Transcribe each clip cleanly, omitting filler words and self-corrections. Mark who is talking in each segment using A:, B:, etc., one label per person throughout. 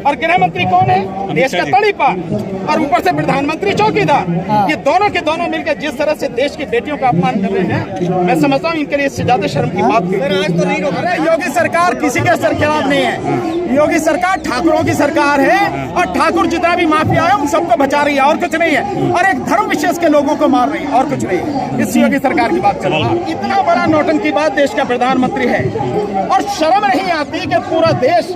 A: और गृह मंत्री कौन है? देश का तड़ीपार, और ऊपर से प्रधानमंत्री चौकीदार। ये दोनों के दोनों मिलकर जिस तरह से देश की बेटियों का अपमान कर रहे हैं, मैं समझता हूँ इनके लिए इससे ज्यादा शर्म की बात आज तो नहीं रोक रहे। योगी सरकार किसी के सर खिलाफ नहीं है। योगी सरकार ठाकुरों की सरकार है, और ठाकुर जितना भी माफिया है उन सबको बचा रही है, और कुछ नहीं है। और एक धर्म विशेष के लोगों को मार रही है, और कुछ नहीं है। इस योगी सरकार की बात कर रहा हूँ। इतना बड़ा नौटंकी बात देश का प्रधानमंत्री है, और शर्म नहीं आती कि पूरा देश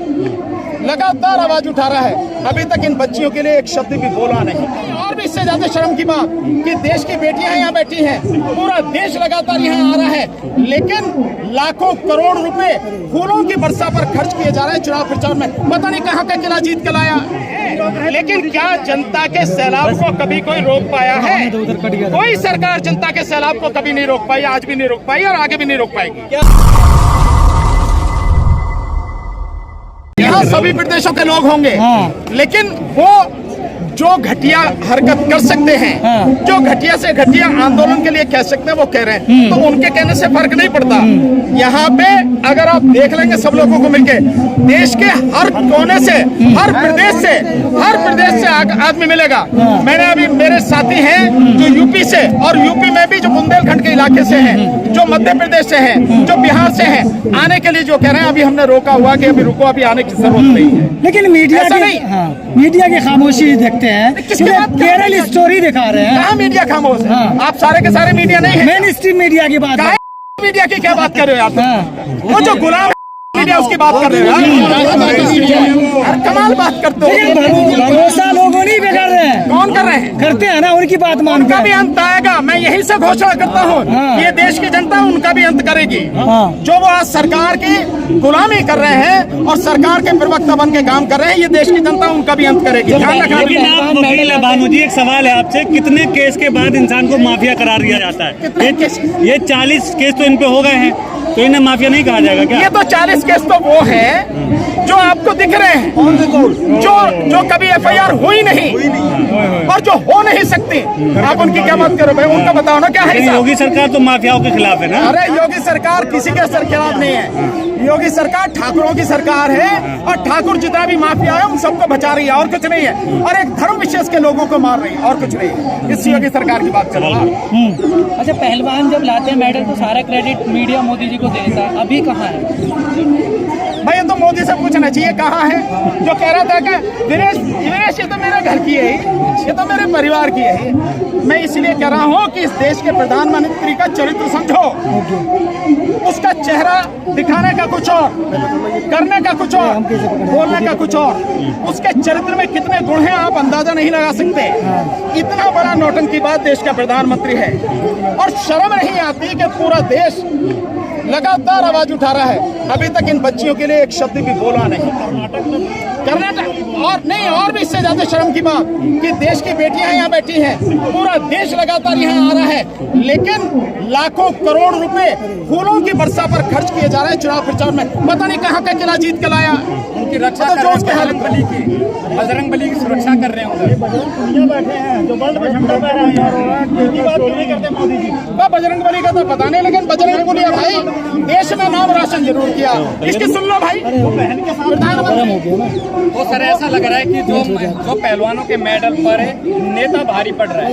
A: लगातार आवाज उठा रहा है। अभी तक इन बच्चियों के लिए एक शब्द भी बोला नहीं। और भी इससे ज्यादा शर्म की बात कि देश की बेटियां यहाँ बैठी हैं, पूरा देश लगातार यहाँ आ रहा है, लेकिन लाखों करोड़ रुपए फूलों की वर्षा पर खर्च किए जा रहे हैं चुनाव प्रचार में। पता नहीं कहाँ का किला जीत कर लाया। लेकिन क्या जनता के सैलाब को कभी कोई रोक पाया है? कोई सरकार जनता के सैलाब को कभी नहीं रोक पाई, आज भी नहीं रोक पाई, और आगे भी नहीं रोक पाएगी। यहाँ सभी प्रदेशों के लोग होंगे, लेकिन वो जो घटिया हरकत कर सकते हैं, जो घटिया से घटिया आंदोलन के लिए कह सकते हैं, वो कह रहे हैं, तो उनके कहने से फर्क नहीं पड़ता। यहाँ पे अगर आप देख लेंगे सब लोगों को मिलके, देश के हर कोने से, हर प्रदेश से आदमी मिलेगा। मैंने अभी, मेरे साथी हैं जो यूपी से, और यूपी में भी जो बुंदेलखंड के इलाके से हैं, जो मध्य प्रदेश से हैं, जो बिहार से हैं, आने के लिए जो कह रहे हैं, अभी हमने रोका हुआ कि अभी रुको, अभी आने की जरूरत नहीं है।
B: लेकिन मीडिया की खामोशी देखते हैं, केरल स्टोरी दिखा रहे हैं।
A: कहाँ मीडिया खामोश है? आप सारे के सारे मीडिया नहीं है।
B: मेन स्ट्रीम मीडिया की बात है।
A: मीडिया की क्या बात कर रहे हो आप? वो जो गुलाम मीडिया उसकी बात कर रहे हो। कमाल बात करते हो।
B: भरोसा लोगों नहीं बिगड़ रहे हैं।
A: कौन कर रहे हैं?
B: करते हैं ना, उनकी बात मान
A: उनका भी अंत आएगा। मैं यही से घोषणा करता हूँ, ये देश की जनता उनका भी अंत करेगी। जो वो आज सरकार की गुलामी कर रहे हैं और सरकार के प्रवक्ता बन के काम कर रहे हैं, ये देश की जनता उनका भी अंत करेगी। ध्यान रखना।
C: वकील है भानु जी, एक सवाल है आपसे, कितने केस के बाद इंसान को माफिया करार दिया जाता है? ये 40 केस तो इन पे हो गए हैं, तो इन्हें माफिया नहीं कहा जाएगा क्या?
A: ये तो 40 केस तो वो है जो आपको दिख रहे हैं, जो कभी FIR हुई नहीं और जो हो नहीं सकती। आप उनकी क्या बात करो भाई? उनका बताओ ना क्या है।
C: योगी सरकार तो माफियाओं के खिलाफ है ना?
A: अरे योगी सरकार किसी के सर खिलाफ नहीं है। योगी सरकार ठाकुरों की सरकार है, और ठाकुर जितना भी माफिया है उन सबको बचा रही है, और कुछ नहीं है। और एक धर्म विशेष के लोगों को मार रही है, और कुछ नहीं है। इस योगी सरकार की बात कर रहा हूँ।
D: अच्छा, पहलवान जब लाते हैं मेडल तो सारा क्रेडिट मीडिया मोदी जी को देता है, अभी कहाँ है
A: भाई? ये तो मोदी से पूछना चाहिए कहाँ है। जो कह रहा था कि विनेश ये तो मेरे घर की है, ये तो मेरे परिवार की है। मैं इसलिए कह रहा हूँ कि इस देश के प्रधानमंत्री का चरित्र समझो। उसका चेहरा दिखाने का कुछ और, करने का कुछ और, बोलने का कुछ और। उसके चरित्र में कितने गुण हैं आप अंदाजा नहीं लगा सकते। इतना बड़ा नौटंकी बात देश का प्रधानमंत्री है, और शर्म नहीं आती कि पूरा देश लगातार आवाज उठा रहा है। अभी तक इन बच्चियों के लिए एक शब्द भी बोला नहीं। कर्नाटक और नहीं, और भी इससे ज्यादा शर्म की बात कि देश की बेटियां यहाँ बैठी हैं, पूरा देश लगातार यहाँ आ रहा है, लेकिन लाखों करोड़ रुपए फूलों की वर्षा पर खर्च किए जा रहे हैं चुनाव प्रचार में। पता नहीं कहाँ का किला जीत कर लाया। उनकी रक्षा जो उसके बजरंग बली की सुरक्षा कर रहे हैं। बैठे हैं जो वर्ल्ड में झंडा फहरा है, मोदी जी का बजरंग बली का तो पता नहीं, लेकिन बजरंग बली भाई देश में नाम रोशन जरूर किया। इसकी सुन लो भाई।
E: वो सर ऐसा लग रहा है कि जो पहलवानों के मेडल पर नेता भारी पड़ रहा है।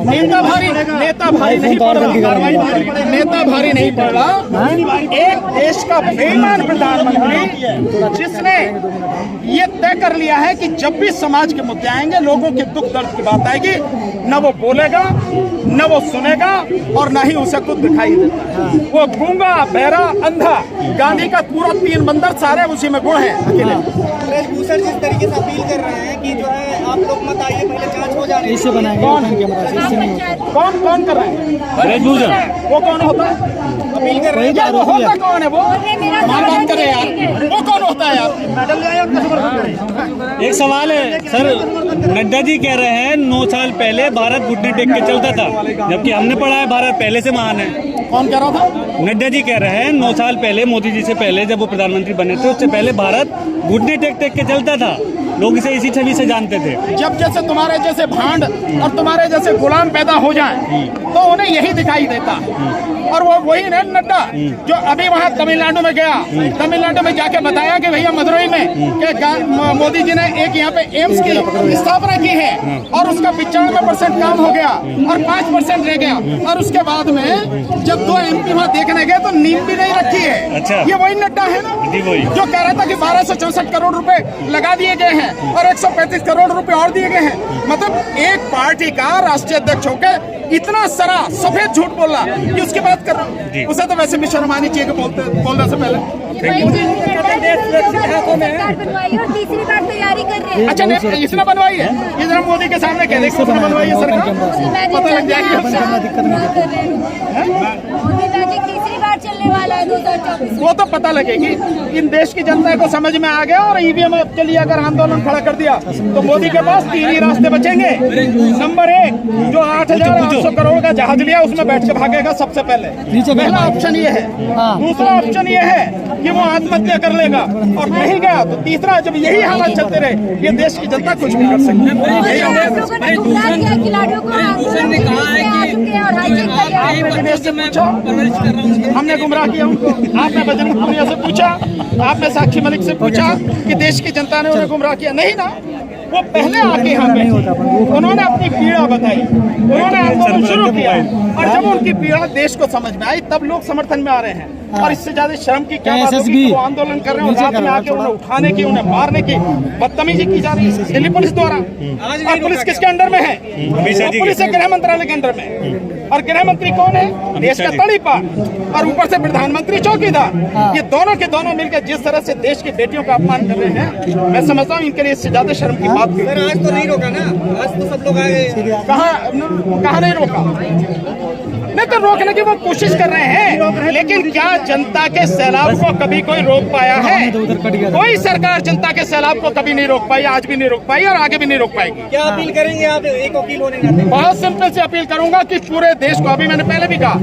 A: नेता भारी नहीं पड़ रहा। नेता भारी नहीं पड़ रहा। एक देश का बेईमान प्रधानमंत्री जिसने ये तय कर लिया है कि जब भी समाज के मुद्दे आएंगे, लोगों के दुख दर्द की बात आएगी, न वो बोलेगा, न वो सुनेगा, और न ही उसे कुछ दिखाई देता। वो गूंगा, बहरा, अंधा। गांधी का पूरा 3 बंदर सारे उसी में गुण है अकेले।
E: ब्रजभूषण जिस तरीके से अपील कर रहे हैं कि जो है आप लोग मत आइए, पहले जांच हो जाने
B: इससे बनाएंगे।
A: कौन कर रहे हैं?
C: ब्रजभूषण
A: वो कौन होता है? अपील कर रहे हैं। वो होता कौन है? वो बात करे यार, वो कौन होता है यार? मेडल ले आए।
C: एक सवाल है सर, नड्डा जी कह रहे हैं 9 साल पहले भारत घुटने टेक के चलता था, जबकि हमने पढ़ा है भारत पहले से महान है।
A: कौन कह रहा था?
C: नड्डा जी कह रहे हैं 9 साल पहले, मोदी जी से पहले, जब वो प्रधानमंत्री बने थे, उससे पहले भारत घुटने टेक टेक के चलता था। लोग इसे इसी छवि से जानते थे।
A: जब जैसे तुम्हारे जैसे भांड और तुम्हारे जैसे गुलाम पैदा हो जाए तो उन्हें यही दिखाई देता है। और वो वही ना नड्डा जो अभी वहाँ तमिलनाडु में गया, तमिलनाडु में जाके बताया कि भैया मदुरई में कि मोदी जी ने एक यहाँ पे एम्स की स्थापना की है और उसका 95% काम हो गया और 5% रह गया। और उसके बाद में जब 2 MP वहाँ देखने गए तो नींद भी नहीं रखी है।
C: अच्छा।
A: ये वही नड्डा है ना जो कह रहा था कि 1264 करोड़ रुपए लगा दिए गए हैं और 135 करोड़ रुपए और दिए गए हैं। मतलब एक पार्टी का राष्ट्रीय अध्यक्ष होकर इतना सारा सफेद झूठ बोला कि उसकी बात कर रहा हूँ। उसे तो वैसे भी शर्म आनी चाहिए बोलने से पहले।
F: तीसरी बार तैयारी कर रहे हैं।
A: अच्छा नहीं इसने बनवाई है, ये जरा मोदी के सामने कह दें बनवाई है सरकार, पता लग जाएगी।
F: मोदी मैजिक तीसरी बार चलने वाला है 2024।
A: वो तो पता लगेगी। इन देश की जनता को समझ में आ गया और ईवीएम के लिए अगर आंदोलन खड़ा कर दिया तो मोदी के पास 3 ही रास्ते बचेंगे। नंबर 1 जो 8,800 करोड़ का जहाज लिया उसमें बैठ के भागेगा सबसे पहले, पहला ऑप्शन ये है। दूसरा ऑप्शन ये है कि वो आत्महत्या कर लेगा और नहीं गया तो तीसरा जब यही हालत चलते रहे ये देश की जनता कुछ नहीं कर सकती। हमने गुमराह किया उनको, आपने बजरंग पुनिया से पूछा, आपने साक्षी मलिक से पूछा कि देश की जनता ने उन्हें गुमराह किया? नहीं ना, वो पहले आके यहाँ बैठे, उन्होंने अपनी पीड़ा बताई, उन्होंने आंदोलन शुरू किया और जब उनकी पीड़ा देश को समझ में आई तब लोग समर्थन में आ रहे हैं। और इससे ज्यादा शर्म की क्या बात होगी कि वो आंदोलन कर रहे हैं और रात में आके उन्हें उठाने की, उन्हें मारने की बदतमीजी की जा रही है दिल्ली पुलिस द्वारा। और पुलिस किसके अंडर में है? पुलिस है गृह मंत्रालय के अंडर में। और गृह मंत्री कौन है? देश का तड़ीपार और ऊपर से प्रधानमंत्री चौकीदार। ये दोनों के दोनों मिलकर जिस तरह से देश की बेटियों का अपमान कर रहे हैं, मैं समझता हूँ इनके लिए इससे ज्यादा शर्म की बात।
G: आज तो नहीं रोका ना, आज तो सब लोग आए।
A: कहाँ नहीं रोका? नहीं तो रोकने की वो कोशिश कर रहे हैं, लेकिन क्या जनता के सैलाब को कभी कोई रोक पाया है? कोई सरकार जनता के सैलाब को कभी नहीं रोक पाई, आज भी नहीं रोक पाई और आगे भी नहीं रोक पाएगी।
G: क्या अपील करेंगे आप एक वकील होने नाते?
A: बहुत सिंपल से अपील करूंगा कि पूरे देश को, अभी मैंने पहले भी कहा,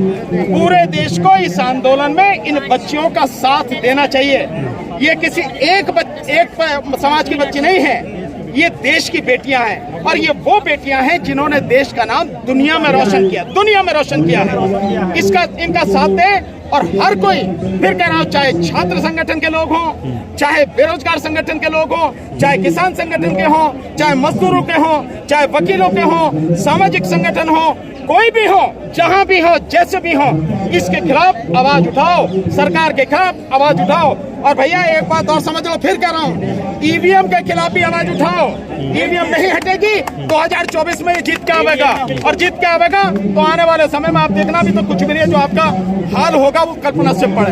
A: पूरे देश को इस आंदोलन में इन बच्चियों का साथ देना चाहिए। ये किसी एक समाज की बच्ची नहीं है, ये देश की बेटियां हैं और ये वो बेटियां हैं जिन्होंने देश का नाम दुनिया में रोशन किया, दुनिया में रोशन किया है। इसका इनका साथ दें और हर कोई, फिर कह रहा हूं, चाहे छात्र संगठन के लोग हों, चाहे बेरोजगार संगठन के लोग हों, चाहे किसान संगठन के हों, चाहे मजदूरों के हों, चाहे वकीलों के हों, सामाजिक संगठन हो, कोई भी हो, जहां भी हो, जैसे भी हो, इसके खिलाफ आवाज उठाओ, सरकार के खिलाफ आवाज उठाओ। और भैया एक बात और समझ लो, फिर कह रहा हूँ, ईवीएम के खिलाफ भी आवाज उठाओ। ईवीएम नहीं हटेगी 2024 में जीत के आवेगा और जीत के आवेगा तो आने वाले समय में आप देखना भी तो कुछ भी नहीं है, जो आपका हाल होगा वो कल्पना से पड़े।